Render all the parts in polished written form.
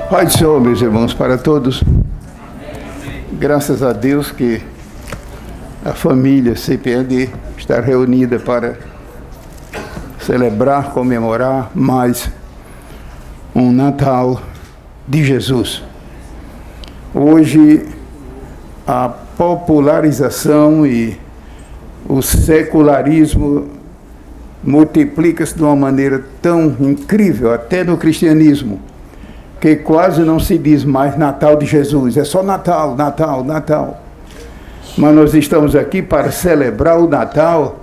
Pai do Senhor, meus irmãos, para todos. Graças a Deus que a família CPAD está reunida para celebrar, comemorar mais um Natal de Jesus. Hoje, a popularização e o secularismo multiplica-se de uma maneira tão incrível, até no cristianismo, que quase não se diz mais Natal de Jesus, é só Natal, Natal, Natal. Mas nós estamos aqui para celebrar o Natal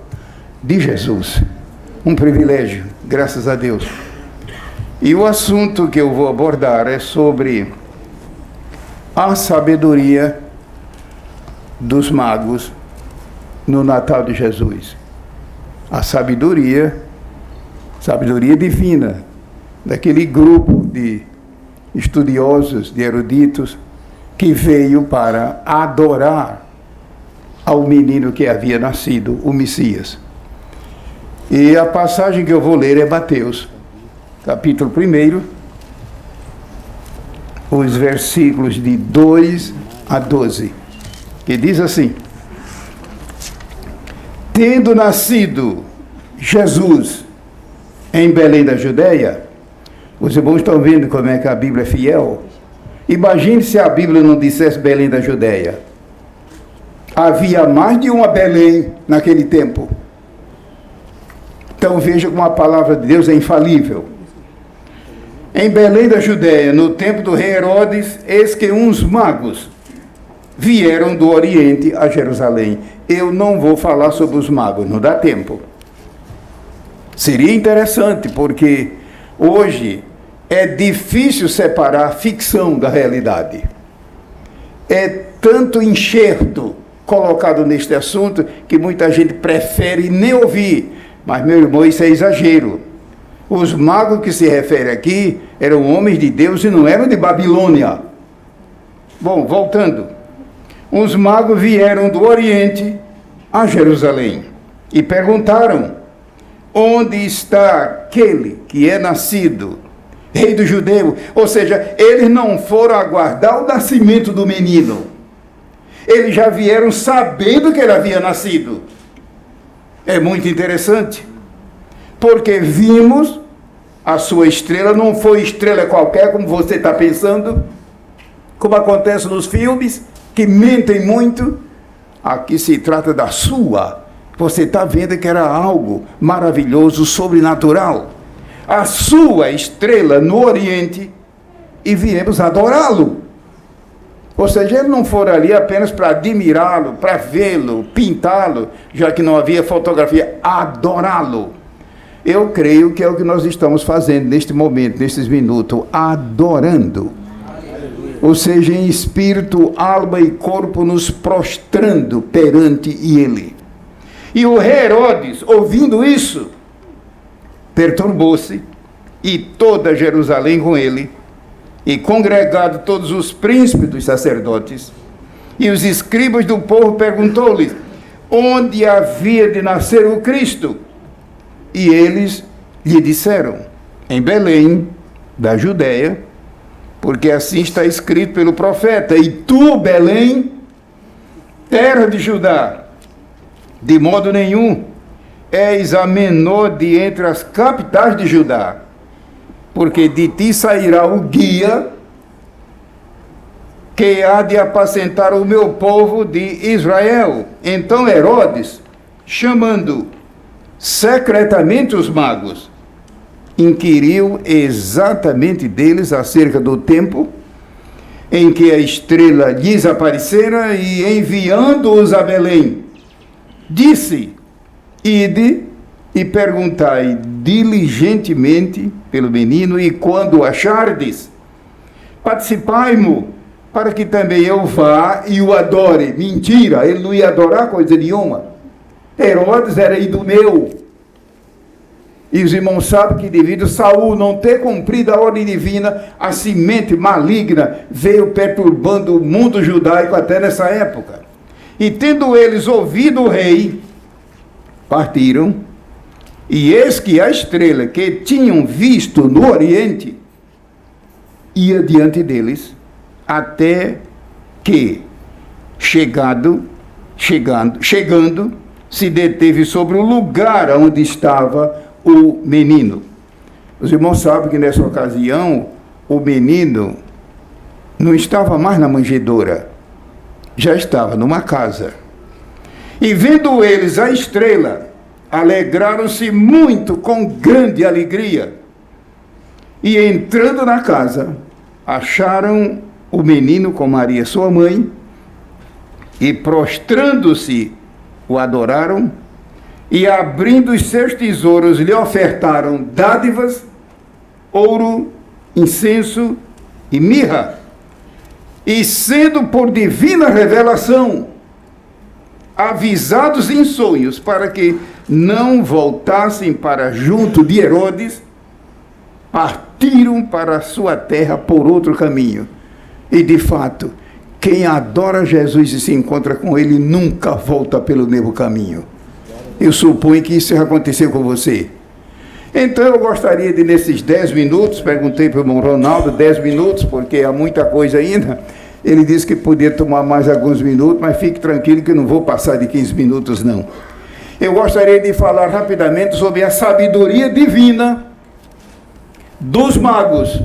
de Jesus. Um privilégio, graças a Deus. E o assunto que eu vou abordar é sobre a sabedoria dos magos no Natal de Jesus. A sabedoria divina, daquele grupo de estudiosos, de eruditos, que veio para adorar ao menino que havia nascido, o Messias. E a passagem que eu vou ler é Mateus, capítulo 1, os versículos de 2 a 12, que diz assim: Tendo nascido Jesus em Belém da Judeia. Os irmãos estão vendo como é que a Bíblia é fiel? Imagine se a Bíblia não dissesse Belém da Judeia. Havia mais de uma Belém naquele tempo. Então veja como a palavra de Deus é infalível. Em Belém da Judeia, no tempo do rei Herodes, eis que uns magos vieram do Oriente a Jerusalém. Eu não vou falar sobre os magos, não dá tempo. Seria interessante, porque hoje é difícil separar a ficção da realidade. É tanto enxerto colocado neste assunto que muita gente prefere nem ouvir. Mas, meu irmão, isso é exagero. Os magos que se refere aqui eram homens de Deus e não eram de Babilônia. Bom, voltando. Os magos vieram do Oriente a Jerusalém e perguntaram: onde está aquele que é nascido rei dos judeus? Ou seja, eles não foram aguardar o nascimento do menino. Eles já vieram sabendo que ele havia nascido. É muito interessante, porque vimos a sua estrela, não foi estrela qualquer, como você está pensando, como acontece nos filmes, que mentem muito. Aqui se trata da sua. Você está vendo que era algo maravilhoso, sobrenatural. A sua estrela no Oriente, e viemos adorá-lo. Ou seja, eles não foram ali apenas para admirá-lo, para vê-lo, pintá-lo, já que não havia fotografia, adorá-lo. Eu creio que é o que nós estamos fazendo neste momento, nesses minutos, adorando. Ou seja, em espírito, alma e corpo, nos prostrando perante ele. E o rei Herodes, ouvindo isso, perturbou-se, e toda Jerusalém com ele, e congregado todos os príncipes dos sacerdotes, e os escribas do povo, perguntou-lhes onde havia de nascer o Cristo. E eles lhe disseram: em Belém da Judeia, porque assim está escrito pelo profeta: e tu, Belém, terra de Judá, de modo nenhum és a menor de entre as capitais de Judá, porque de ti sairá o guia que há de apacentar o meu povo de Israel. Então Herodes, chamando secretamente os magos, inquiriu exatamente deles acerca do tempo em que a estrela lhes aparecera, e enviando-os a Belém, disse: ide e perguntai diligentemente pelo menino, e quando o achardes, participai-mo, para que também eu vá e o adore. Mentira, ele não ia adorar coisa nenhuma. Herodes era idumeu. E os irmãos sabem que devido a Saul não ter cumprido a ordem divina, a semente maligna veio perturbando o mundo judaico até nessa época. E tendo eles ouvido o rei, partiram, e eis que a estrela que tinham visto no Oriente ia diante deles, até que, chegando, se deteve sobre o lugar onde estava o menino. Os irmãos sabem que nessa ocasião, o menino não estava mais na manjedoura, já estava numa casa. E vendo eles a estrela, alegraram-se muito com grande alegria. E entrando na casa, acharam o menino com Maria, sua mãe, e prostrando-se, o adoraram, e abrindo os seus tesouros, lhe ofertaram dádivas, ouro, incenso e mirra. E sendo por divina revelação avisados em sonhos para que não voltassem para junto de Herodes, partiram para a sua terra por outro caminho. E de fato, quem adora Jesus e se encontra com ele nunca volta pelo mesmo caminho. Eu suponho que isso aconteceu com você. Então eu gostaria de, nesses 10 minutos, perguntei para o irmão Ronaldo, 10 minutos, porque há muita coisa ainda. Ele disse que podia tomar mais alguns minutos, mas fique tranquilo que eu não vou passar de 15 minutos, não. Eu gostaria de falar rapidamente sobre a sabedoria divina dos magos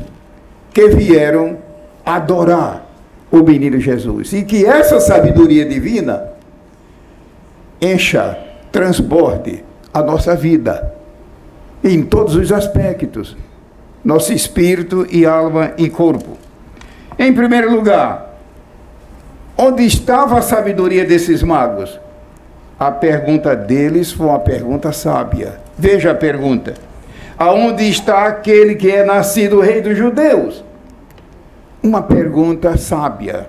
que vieram adorar o menino Jesus. E que essa sabedoria divina encha, transborde a nossa vida em todos os aspectos, nosso espírito e alma e corpo. Em primeiro lugar, onde estava a sabedoria desses magos? A pergunta deles foi uma pergunta sábia. Veja a pergunta: aonde está aquele que é nascido rei dos judeus? Uma pergunta sábia.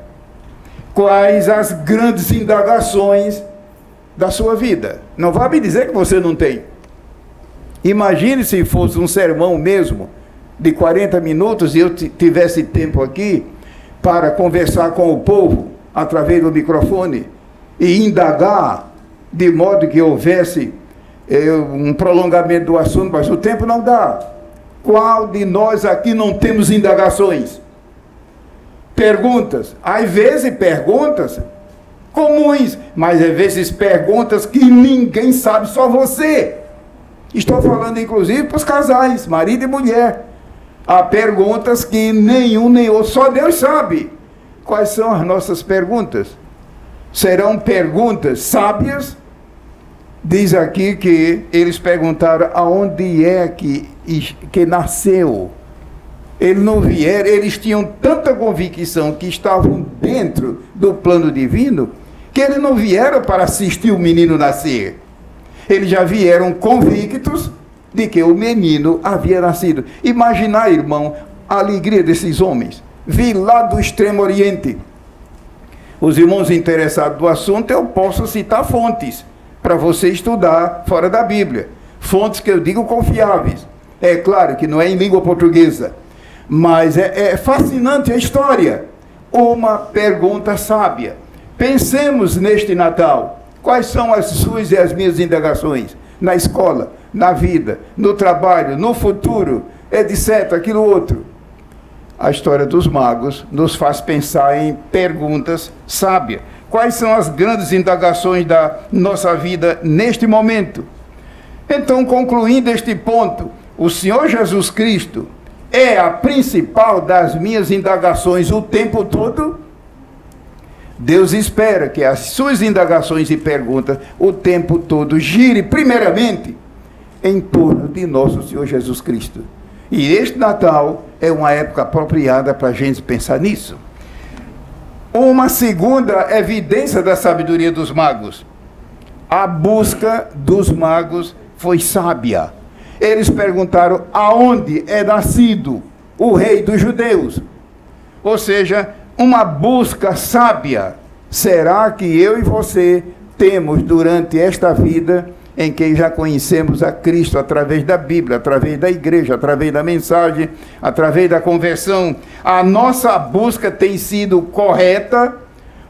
Quais as grandes indagações da sua vida? Não vá me dizer que você não tem. Imagine se fosse um sermão mesmo, de 40 minutos, e eu tivesse tempo aqui para conversar com o povo, através do microfone, e indagar, de modo que houvesse um prolongamento do assunto, mas o tempo não dá. Qual de nós aqui não temos indagações? Perguntas, às vezes perguntas comuns, mas às vezes perguntas que ninguém sabe, só você. Estou falando inclusive para os casais, marido e mulher. Há perguntas que nenhum nem outro, só Deus sabe. Quais são as nossas perguntas? Serão perguntas sábias? Diz aqui que eles perguntaram aonde é que nasceu. Eles não vieram, eles tinham tanta convicção que estavam dentro do plano divino, que eles não vieram para assistir o menino nascer. Eles já vieram convictos de que o menino havia nascido. Imaginar, irmão, a alegria desses homens. Vi lá do Extremo Oriente. Os irmãos interessados do assunto, eu posso citar fontes para você estudar fora da Bíblia. Fontes que eu digo confiáveis. É claro que não é em língua portuguesa, mas é fascinante a história. Uma pergunta sábia. Pensemos neste Natal. Quais são as suas e as minhas indagações? Na escola, na vida, no trabalho, no futuro, etc., aquilo outro. A história dos magos nos faz pensar em perguntas sábias. Quais são as grandes indagações da nossa vida neste momento? Então, concluindo este ponto, o Senhor Jesus Cristo é a principal das minhas indagações o tempo todo. Deus espera que as suas indagações e perguntas o tempo todo gire primeiramente em torno de nosso Senhor Jesus Cristo. E este Natal é uma época apropriada para a gente pensar nisso. Uma segunda evidência da sabedoria dos magos. A busca dos magos foi sábia. Eles perguntaram aonde é nascido o rei dos judeus. Ou seja, uma busca sábia. Será que eu e você temos durante esta vida em que já conhecemos a Cristo através da Bíblia, através da igreja, através da mensagem, através da conversão, a nossa busca tem sido correta?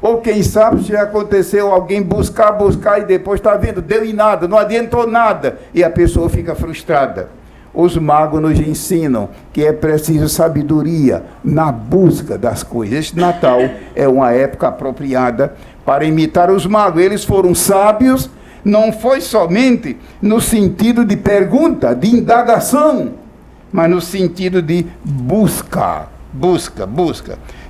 Ou quem sabe se aconteceu alguém buscar e depois está vendo, deu em nada, não adiantou nada, e a pessoa fica frustrada. os magos nos ensinam que é preciso sabedoria na busca das coisas. Este Natal é uma época apropriada para imitar os magos. Eles foram sábios, não foi somente no sentido de pergunta, de indagação, mas no sentido de busca.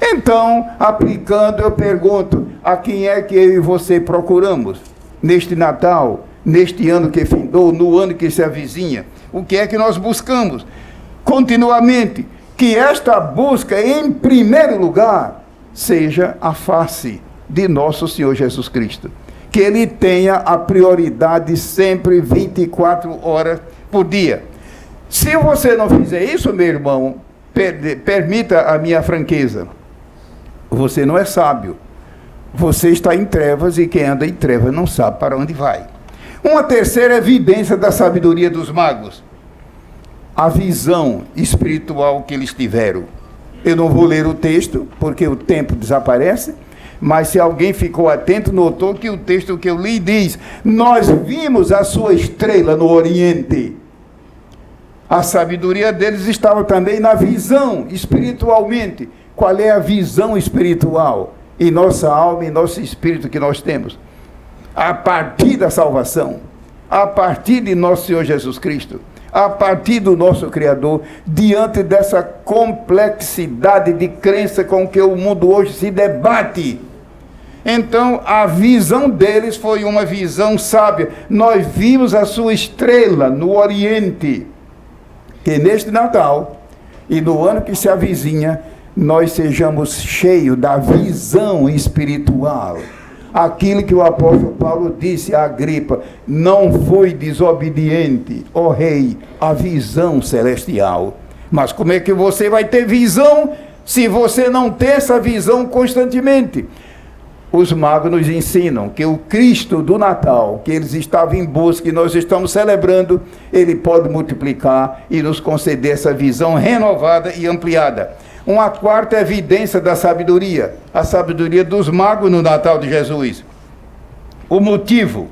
Então, aplicando, eu pergunto, a quem é que eu e você procuramos neste Natal, neste ano que findou, no ano que se avizinha? O que é que nós buscamos? Continuamente, que esta busca, em primeiro lugar, seja a face de nosso Senhor Jesus Cristo. Que Ele tenha a prioridade sempre 24 horas por dia. Se você não fizer isso, meu irmão, permita a minha franqueza, você não é sábio. Você está em trevas e quem anda em trevas não sabe para onde vai. Uma terceira evidência da sabedoria dos magos: a visão espiritual que eles tiveram. Eu não vou ler o texto, porque o tempo desaparece, mas se alguém ficou atento, notou que o texto que eu li diz: nós vimos a sua estrela no Oriente. A sabedoria deles estava também na visão, espiritualmente. Qual é a visão espiritual em nossa alma, em nosso espírito que nós temos? A partir da salvação, a partir de nosso Senhor Jesus Cristo, a partir do nosso Criador, diante dessa complexidade de crença com que o mundo hoje se debate. Então, a visão deles foi uma visão sábia. Nós vimos a sua estrela no Oriente. Que neste Natal e no ano que se avizinha, nós sejamos cheios da visão espiritual. Aquilo que o apóstolo Paulo disse a Agripa: não foi desobediente, ó rei, a visão celestial. Mas como é que você vai ter visão se você não tem essa visão constantemente? Os magos nos ensinam que o Cristo do Natal, que eles estavam em busca e nós estamos celebrando, Ele pode multiplicar e nos conceder essa visão renovada e ampliada. Uma quarta evidência da sabedoria, a sabedoria dos magos no Natal de Jesus. O motivo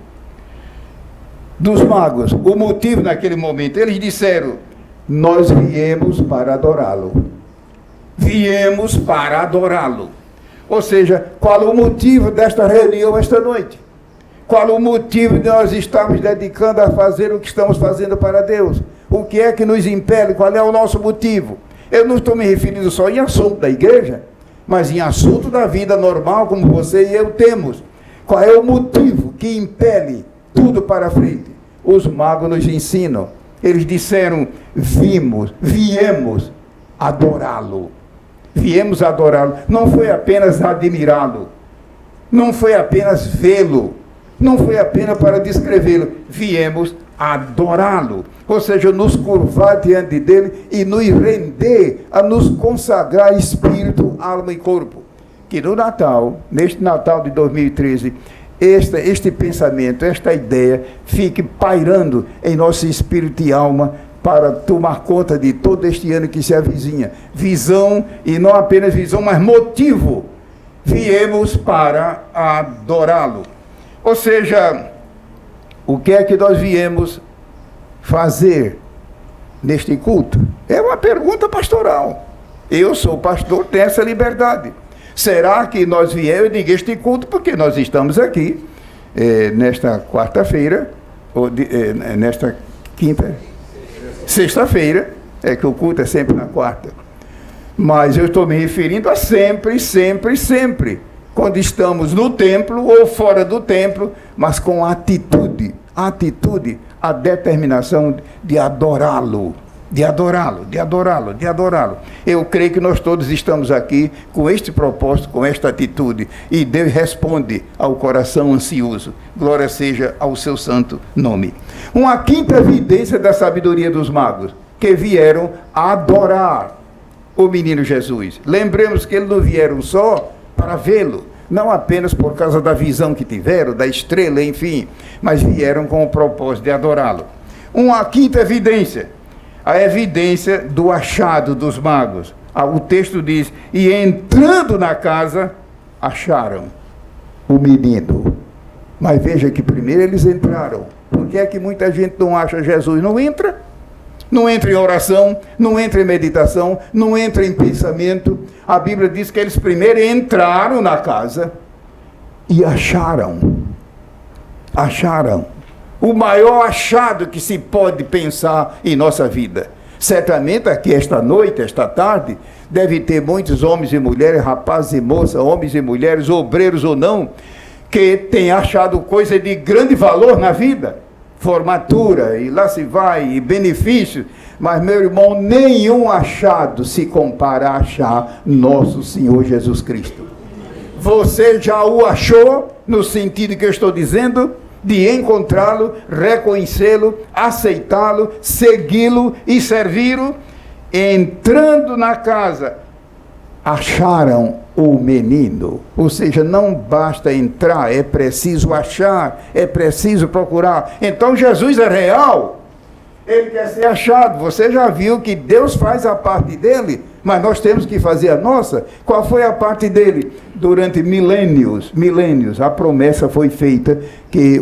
dos magos, o motivo naquele momento, eles disseram: nós viemos para adorá-lo. Viemos para adorá-lo. Ou seja, qual o motivo desta reunião esta noite? Qual o motivo de nós estarmos dedicando a fazer o que estamos fazendo para Deus? O que é que nos impele? Qual é o nosso motivo? Eu não estou me referindo só em assunto da igreja, mas em assunto da vida normal, como você e eu temos. Qual é o motivo que impele tudo para frente? Os magos nos ensinam. Eles disseram: viemos adorá-lo. Viemos adorá-lo. Não foi apenas admirá-lo, não foi apenas vê-lo, não foi apenas para descrevê-lo. Viemos adorá-lo, ou seja, nos curvar diante dele e nos render, a nos consagrar espírito, alma e corpo. Que no Natal, neste Natal de 2013, este pensamento, esta ideia fique pairando em nosso espírito e alma, para tomar conta de todo este ano que se avizinha. Visão, e não apenas visão, mas motivo. Viemos para adorá-lo. Ou seja, o que é que nós viemos fazer neste culto? É uma pergunta pastoral. Eu sou pastor, tenho essa liberdade. Será que nós viemos, eu digo este culto, porque nós estamos aqui, nesta quarta-feira, ou nesta quinta, sexta-feira, que o culto é sempre na quarta. Mas eu estou me referindo a sempre, sempre, sempre. Quando estamos no templo ou fora do templo, mas com atitude, a determinação de adorá-lo. De adorá-lo, de adorá-lo, de adorá-lo. Eu creio que nós todos estamos aqui com este propósito, com esta atitude. E Deus responde ao coração ansioso. Glória seja ao seu santo nome. Uma quinta evidência da sabedoria dos magos, que vieram adorar o menino Jesus. Lembremos que eles não vieram só para vê-lo, não apenas por causa da visão que tiveram, da estrela, enfim, mas vieram com o propósito de adorá-lo. Uma quinta evidência, a evidência do achado dos magos. O texto diz: e entrando na casa, acharam o menino. Mas veja que primeiro eles entraram. Por que é que muita gente não acha Jesus? Não entra. Não entra em oração, não entra em meditação, não entra em pensamento. A Bíblia diz que eles primeiro entraram na casa e acharam o maior achado que se pode pensar em nossa vida. Certamente aqui esta noite, esta tarde, deve ter muitos homens e mulheres, rapazes e moças, homens e mulheres, obreiros ou não, que têm achado coisa de grande valor na vida. Formatura, e lá se vai, e benefícios. Mas, meu irmão, nenhum achado se compara a achar nosso Senhor Jesus Cristo. Você já o achou, no sentido que eu estou dizendo, de encontrá-lo, reconhecê-lo, aceitá-lo, segui-lo e servi-lo. Entrando na casa, acharam o menino. Ou seja, não basta entrar, é preciso achar, é preciso procurar. Então Jesus é real, ele quer ser achado. Você já viu que Deus faz a parte dele, mas nós temos que fazer a nossa. Qual foi a parte dele? Durante milênios, a promessa foi feita que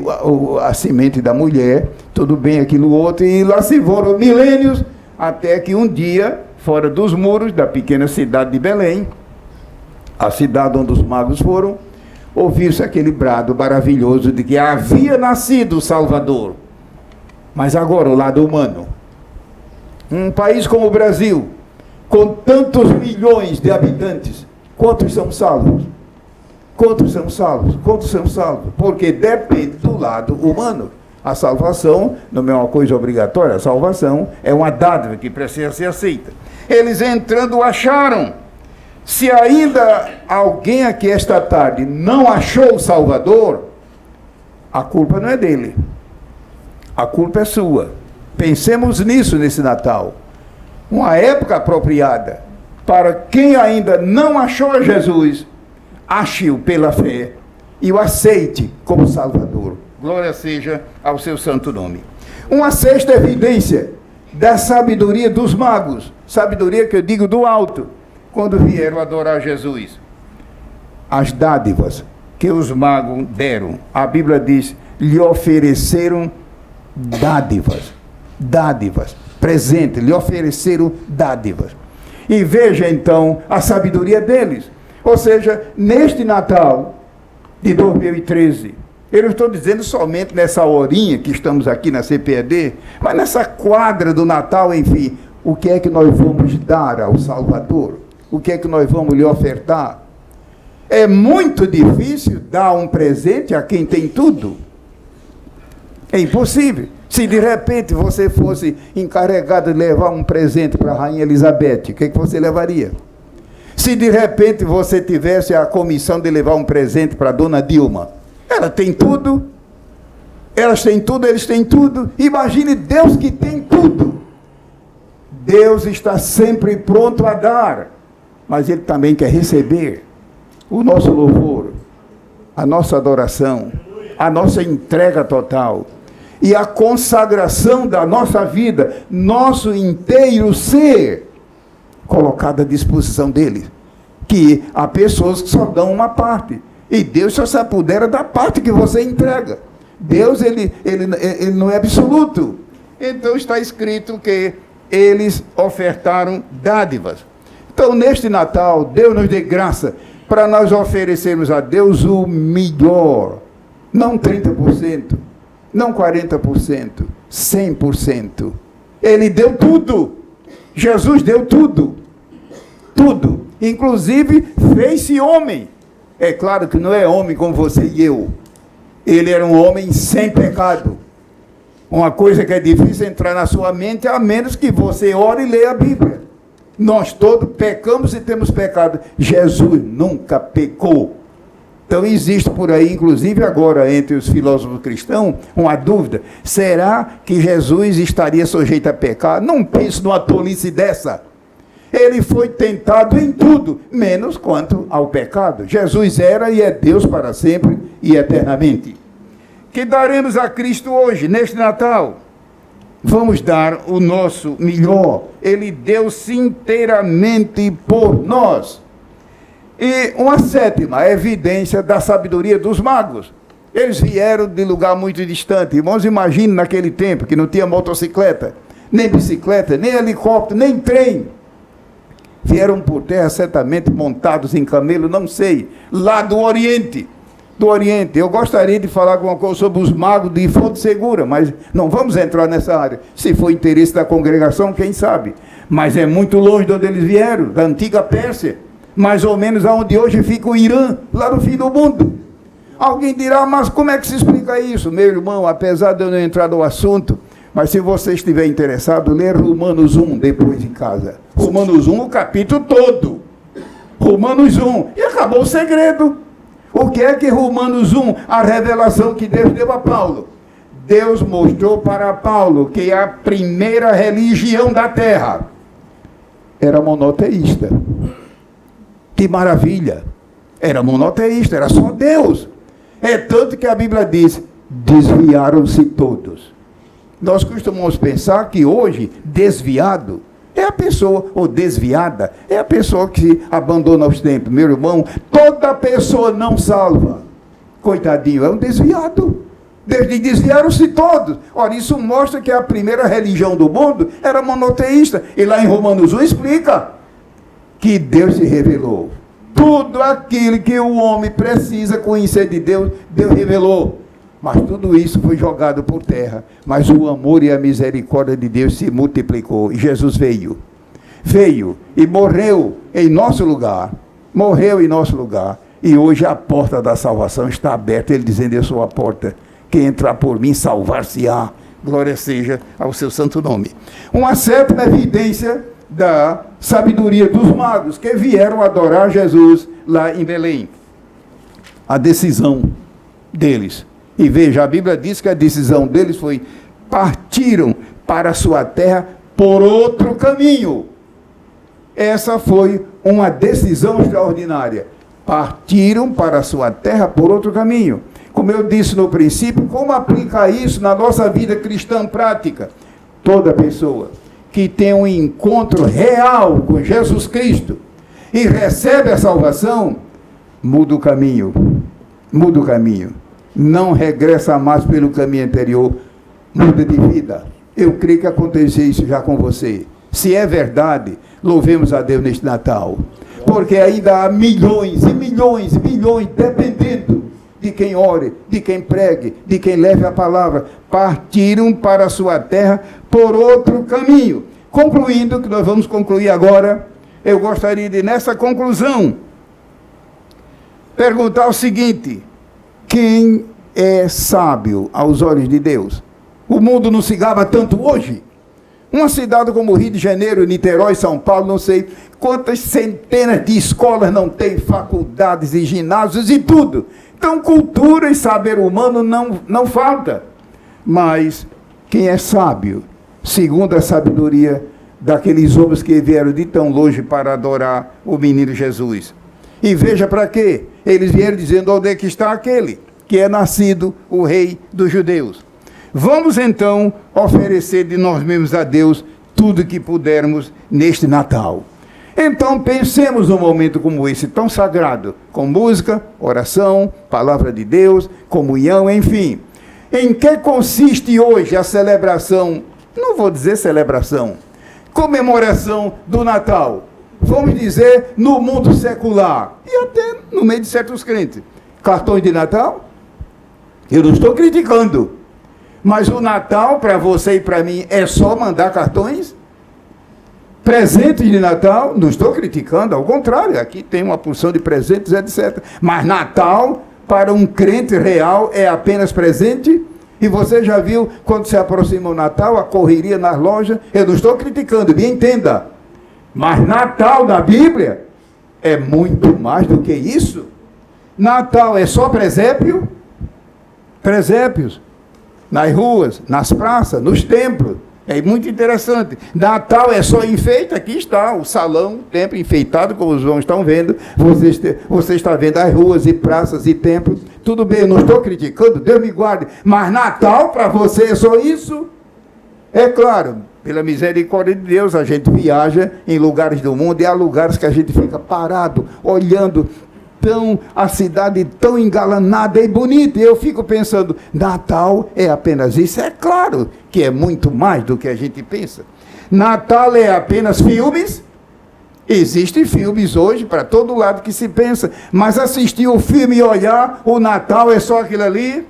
a semente da mulher, tudo bem aquilo outro, e lá se foram milênios, até que um dia, fora dos muros da pequena cidade de Belém, a cidade onde os magos foram, ouviu-se aquele brado maravilhoso de que havia nascido o Salvador. Mas agora o lado humano. Um país como o Brasil, com tantos milhões de habitantes, quantos são salvos? Quantos são salvos? Quantos são salvos? Porque depende do lado humano. A salvação não é uma coisa obrigatória, a salvação é uma dádiva que precisa ser aceita. Eles entrando acharam. Se ainda alguém aqui esta tarde não achou o Salvador, a culpa não é dele. A culpa é sua. Pensemos nisso nesse Natal. Uma época apropriada para quem ainda não achou Jesus, ache-o pela fé e o aceite como Salvador. Glória seja ao seu santo nome. Uma sexta evidência da sabedoria dos magos, sabedoria que eu digo do alto, quando vieram adorar Jesus. As dádivas que os magos deram, a Bíblia diz, lhe ofereceram dádivas, presente, lhe ofereceram dádivas. E veja então a sabedoria deles. Ou seja, neste Natal de 2013, eu não estou dizendo somente nessa horinha que estamos aqui na CPED, mas nessa quadra do Natal, enfim, o que é que nós vamos dar ao Salvador? O que é que nós vamos lhe ofertar? É muito difícil dar um presente a quem tem tudo. É impossível. Se de repente você fosse encarregado de levar um presente para a Rainha Elizabeth, o que é que você levaria? Se de repente você tivesse a comissão de levar um presente para a Dona Dilma, ela tem tudo, elas têm tudo, eles têm tudo. Imagine Deus que tem tudo. Deus está sempre pronto a dar, mas Ele também quer receber o nosso louvor, a nossa adoração, a nossa entrega total e a consagração da nossa vida, nosso inteiro ser colocado à disposição dele. Que há pessoas que só dão uma parte, e Deus só se apodera da parte que você entrega. Deus, ele não é absoluto. Então está escrito que eles ofertaram dádivas. Então, neste Natal, Deus nos dê graça para nós oferecermos a Deus o melhor. Não 30%, não 40%, 100%. Ele deu tudo. Jesus deu tudo. Tudo. Inclusive, fez-se homem. É claro que não é homem como você e eu. Ele era um homem sem pecado. Uma coisa que é difícil entrar na sua mente, a menos que você ore e leia a Bíblia. Nós todos pecamos e temos pecado. Jesus nunca pecou. Então existe por aí, inclusive agora, entre os filósofos cristãos, uma dúvida. Será que Jesus estaria sujeito a pecar? Não pense numa tolice dessa. Ele foi tentado em tudo, menos quanto ao pecado. Jesus era e é Deus para sempre e eternamente. Que daremos a Cristo hoje, neste Natal? Vamos dar o nosso melhor. Ele deu-se inteiramente por nós. E uma sétima evidência da sabedoria dos magos. Eles vieram de lugar muito distante. Irmãos, imagine naquele tempo que não tinha motocicleta. nem bicicleta, nem helicóptero, nem trem. Vieram por terra, certamente montados em camelo, não sei, lá do Oriente. Do Oriente. Eu gostaria de falar alguma coisa sobre os magos de Fonte Segura, mas não vamos entrar nessa área. Se for interesse da congregação, quem sabe. Mas é muito longe de onde eles vieram, da antiga Pérsia. Mais ou menos aonde hoje fica o Irã, lá no fim do mundo. Alguém dirá, mas como é que se explica isso? Meu irmão, apesar de eu não entrar no assunto, mas se você estiver interessado, lê Romanos 1 depois em casa. Romanos 1, o capítulo todo. Romanos 1. E acabou o segredo. O que é que Romanos 1, a revelação que Deus deu a Paulo? Deus mostrou para Paulo que a primeira religião da terra era monoteísta. Que maravilha! Era monoteísta, era só Deus. É tanto que a Bíblia diz, desviaram-se todos. Nós costumamos pensar que hoje, desviado, é a pessoa, ou desviada, é a pessoa que abandona os tempos. Meu irmão, toda pessoa não salva. Coitadinho, é um desviado. Desviaram-se todos. Ora, isso mostra que a primeira religião do mundo era monoteísta. E lá em Romanos 1 explica que Deus se revelou. Tudo aquilo que o homem precisa conhecer de Deus, Deus revelou. Mas tudo isso foi jogado por terra. Mas o amor e a misericórdia de Deus se multiplicou. E Jesus veio. Veio e morreu em nosso lugar. Morreu em nosso lugar. E hoje a porta da salvação está aberta. Ele dizendo, eu sou a porta. Quem entrar por mim, salvar-se-á. Glória seja ao seu santo nome. Uma certa evidência da sabedoria dos magos que vieram adorar Jesus lá em Belém. A decisão deles. E veja, a Bíblia diz que a decisão deles foi, partiram para a sua terra por outro caminho. Essa foi uma decisão extraordinária. Partiram para a sua terra por outro caminho. Como eu disse no princípio, como aplicar isso na nossa vida cristã prática? Toda pessoa que tem um encontro real com Jesus Cristo e recebe a salvação, muda o caminho. Muda o caminho. Não regressa mais pelo caminho anterior, muda de vida. Eu creio que aconteceu isso já com você. Se é verdade, louvemos a Deus neste Natal. Porque ainda há milhões e milhões e milhões, dependendo de quem ore, de quem pregue, de quem leve a palavra, partiram para a sua terra por outro caminho. Concluindo, que nós vamos concluir agora, eu gostaria de, nessa conclusão, perguntar o seguinte: quem é sábio aos olhos de Deus? O mundo não se gaba tanto hoje. Uma cidade como Rio de Janeiro, Niterói, São Paulo, não sei quantas centenas de escolas não tem, faculdades e ginásios e tudo. Então, cultura e saber humano não falta. Mas quem é sábio, segundo a sabedoria daqueles homens que vieram de tão longe para adorar o menino Jesus? E veja para quê? Eles vieram dizendo, onde é que está aquele que é nascido o rei dos judeus? Vamos então oferecer de nós mesmos a Deus tudo que pudermos neste Natal. Então pensemos num momento como esse, tão sagrado, com música, oração, palavra de Deus, comunhão, enfim. Em que consiste hoje a celebração, não vou dizer celebração, comemoração do Natal? Vamos dizer, no mundo secular, e até no meio de certos crentes. Cartões de Natal? Eu não estou criticando. Mas o Natal, para você e para mim, é só mandar cartões? Presentes de Natal? Não estou criticando, ao contrário, aqui tem uma porção de presentes, etc. Mas Natal, para um crente real, é apenas presente? E você já viu, quando se aproxima o Natal, a correria nas lojas? Eu não estou criticando, me entenda. Mas Natal da Bíblia é muito mais do que isso. Natal é só presépio? Presépios. Nas ruas, nas praças, nos templos. É muito interessante. Natal é só enfeite, aqui está o salão, o templo enfeitado, como os irmãos estão vendo. Você está vendo as ruas e praças e templos. Tudo bem, eu não estou criticando, Deus me guarde. Mas Natal para você é só isso? É claro, pela misericórdia de Deus, a gente viaja em lugares do mundo e há lugares que a gente fica parado, olhando a cidade tão engalanada e bonita. E eu fico pensando, Natal é apenas isso? É claro que é muito mais do que a gente pensa. Natal é apenas filmes? Existem filmes hoje para todo lado que se pensa, mas assistir o filme e olhar, o Natal é só aquilo ali?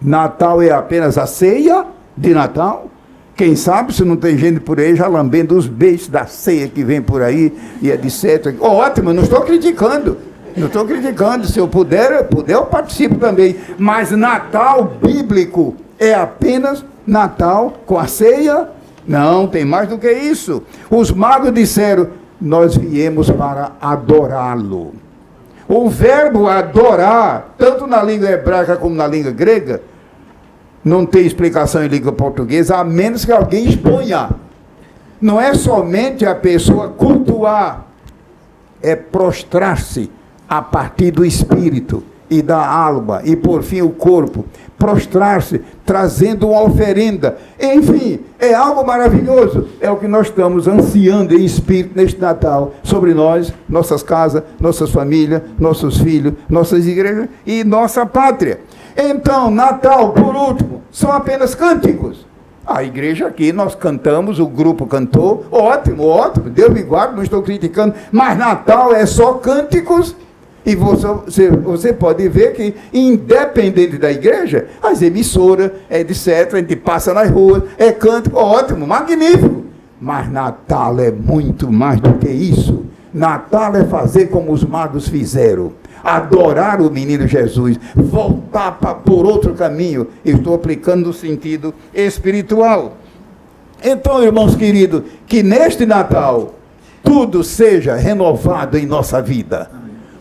Natal é apenas a ceia de Natal? Quem sabe se não tem gente por aí já lambendo os beijos da ceia que vem por aí e etc. Ótimo, não estou criticando. Não estou criticando. Se eu puder, eu participo também. Mas Natal bíblico é apenas Natal com a ceia? Não, tem mais do que isso. Os magos disseram, nós viemos para adorá-lo. O verbo adorar, tanto na língua hebraica como na língua grega, não tem explicação em língua portuguesa, a menos que alguém exponha. Não é somente a pessoa cultuar, é prostrar-se a partir do espírito e da alma, e por fim o corpo. Prostrar-se, trazendo uma oferenda. Enfim, é algo maravilhoso. É o que nós estamos ansiando em espírito neste Natal, sobre nós, nossas casas, nossas famílias, nossos filhos, nossas igrejas e nossa pátria. Então, Natal, por último, são apenas cânticos. A igreja aqui, nós cantamos, o grupo cantou, ótimo, ótimo, Deus me guarde, não estou criticando, mas Natal é só cânticos. E você pode ver que, independente da igreja, as emissoras, etc., a gente passa nas ruas, é cântico, ótimo, magnífico. Mas Natal é muito mais do que isso. Natal é fazer como os magos fizeram. Adorar o menino Jesus, voltar por outro caminho. Eu estou aplicando no sentido espiritual. Então, irmãos queridos, que neste Natal tudo seja renovado em nossa vida.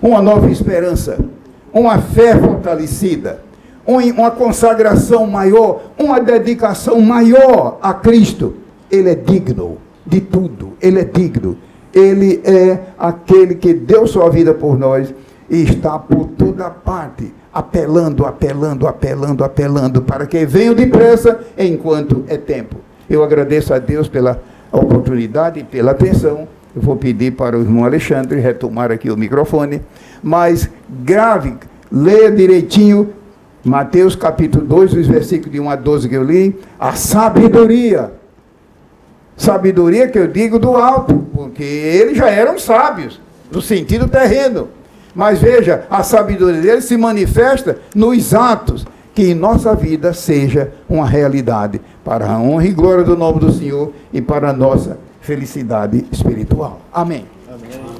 Uma nova esperança, uma fé fortalecida, uma consagração maior, uma dedicação maior a Cristo. Ele é digno de tudo, Ele é digno. Ele é aquele que deu sua vida por nós e está por toda parte, apelando, para que venham depressa enquanto é tempo. Eu agradeço a Deus pela oportunidade e pela atenção. Eu vou pedir para o irmão Alexandre retomar aqui o microfone, mas grave, leia direitinho, Mateus capítulo 2, os versículos de 1 a 12 que eu li, a sabedoria. Sabedoria que eu digo do alto, porque eles já eram sábios, no sentido terreno. Mas veja, a sabedoria deles se manifesta nos atos, que em nossa vida seja uma realidade, para a honra e glória do nome do Senhor e para a nossa felicidade espiritual. Amém. Amém.